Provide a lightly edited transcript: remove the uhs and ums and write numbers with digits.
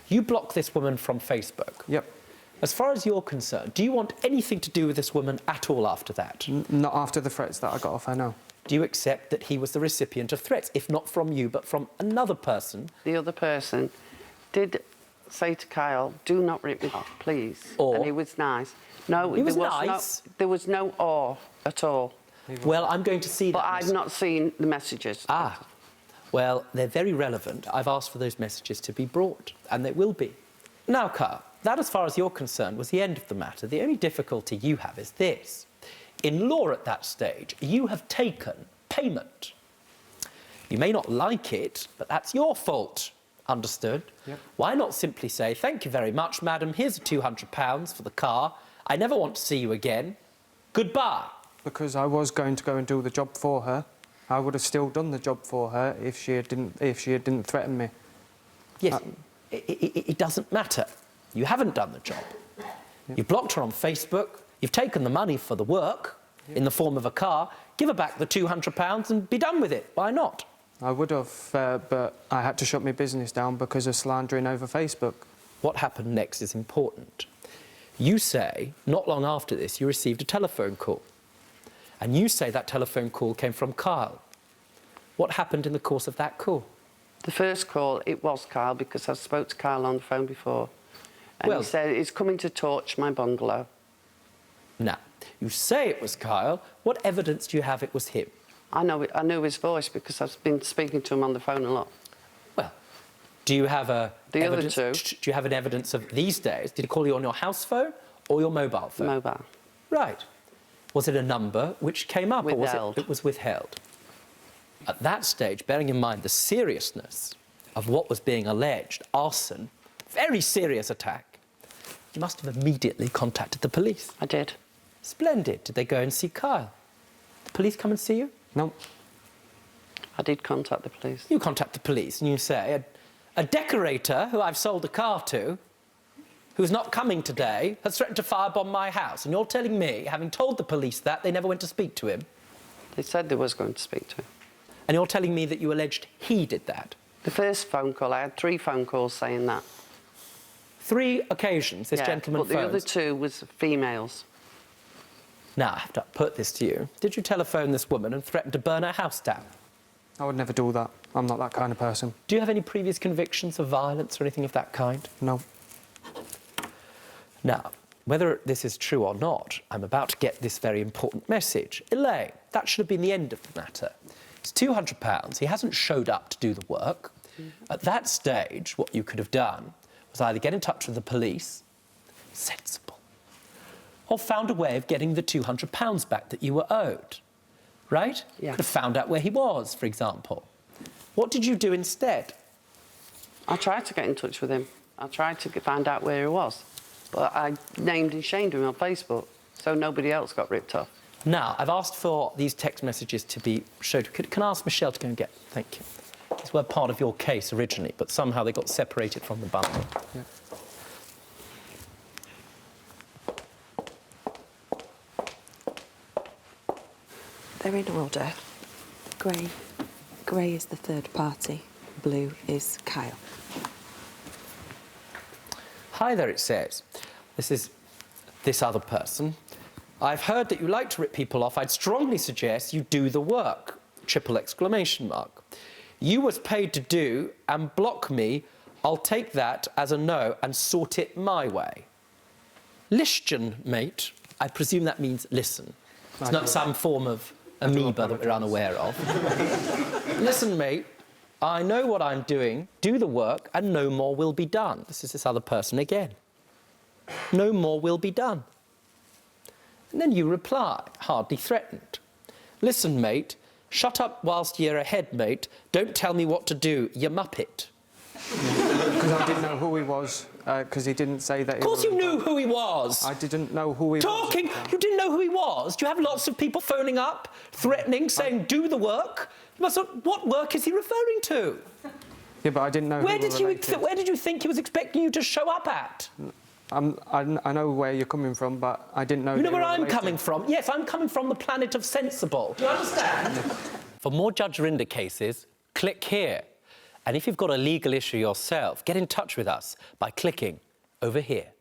You block this woman from Facebook. Yep. As far as you're concerned, do you want anything to do with this woman at all after that? Not after the threats that I got off her, no. Do you accept that he was the recipient of threats, if not from you, but from another person? The other person did say to Kyle, do not rip me off, please. Or? And he was nice. No, He was nice? There was no or at all. Well, I'm going to see that. But I've not seen the messages. Ah. Well, they're very relevant. I've asked for those messages to be brought, and they will be. Now, Kyle, that, as far as you're concerned, was the end of the matter. The only difficulty you have is this. In law at that stage, you have taken payment. You may not like it, but that's your fault. Understood? Yep. Why not simply say, thank you very much, madam, here's £200 for the car. I never want to see you again. Goodbye. Because I was going to go and do the job for her. I would have still done the job for her if she didn't threaten me. Yes, it doesn't matter. You haven't done the job. Yep. You've blocked her on Facebook. You've taken the money for the work in the form of a car. Give her back the £200 and be done with it. Why not? I would have, but I had to shut my business down because of slandering over Facebook. What happened next is important. You say, not long after this, you received a telephone call. And you say that telephone call came from Kyle. What happened in the course of that call? The first call, it was Kyle, because I spoke to Kyle on the phone before. And he said, he's coming to torch my bungalow. Now, you say it was Kyle. What evidence do you have it was him? I know his voice because I've been speaking to him on the phone a lot. Well, do you have The other two. Do you have an evidence of these days? Did he call you on your house phone or your mobile phone? Mobile. Right. Was it a number which came up, Withheld. or it was withheld? At that stage, bearing in mind the seriousness of what was being alleged, arson, very serious attack, you must have immediately contacted the police. I did. Splendid. Did they go and see Kyle? The police come and see you? No. I did contact the police. You contact the police and you say, a decorator who I've sold a car to, who's not coming today, has threatened to firebomb my house. And you're telling me, having told the police that, they never went to speak to him? They said they was going to speak to him. And you're telling me that you alleged he did that? The first phone call, I had 3 phone calls saying that. 3 occasions this gentleman but the other phones. 2 was females. Now, I have to put this to you. Did you telephone this woman and threaten to burn her house down? I would never do that. I'm not that kind of person. Do you have any previous convictions of violence or anything of that kind? No. Now, whether this is true or not, I'm about to get this very important message. Elaine, that should have been the end of the matter. It's £200. He hasn't showed up to do the work. At that stage, what you could have done was either get in touch with the police, sensible, or found a way of getting the £200 back that you were owed. Right? Yeah. Could have found out where he was, for example. What did you do instead? I tried to get in touch with him. I tried to find out where he was. But I named and shamed him on Facebook, so nobody else got ripped off. Now, I've asked for these text messages to be showed. Can I ask Michelle to go and get... Thank you. These were part of your case originally, but somehow they got separated from the bundle. Yeah. They're in order. Grey is the third party. Blue is Kyle. Hi there, it says. This is this other person. I've heard that you like to rip people off. I'd strongly suggest you do the work. ! You was paid to do and block me. I'll take that as a no and sort it my way. Listen, mate. I presume that means listen. It's not some form of amoeba that we're unaware of. Listen, mate. I know what I'm doing. Do the work and no more will be done. This is this other person again. No more will be done. And then you reply, hardly threatened. Listen, mate. Shut up whilst you're ahead, mate. Don't tell me what to do, you muppet. Because I didn't know who he was, because he didn't say that. Of course you knew who he was. I didn't know who he was. Talking! You didn't know who he was. Do you have lots of people phoning up, threatening, saying, do the work? You must have, what work is he referring to? Yeah, but I didn't know Where did you think he was expecting you to show up at? I know where you're coming from, but I didn't know... You know where I'm coming from? Yes, I'm coming from the planet of sensible. Do you understand? For more Judge Rinder cases, click here. And if you've got a legal issue yourself, get in touch with us by clicking over here.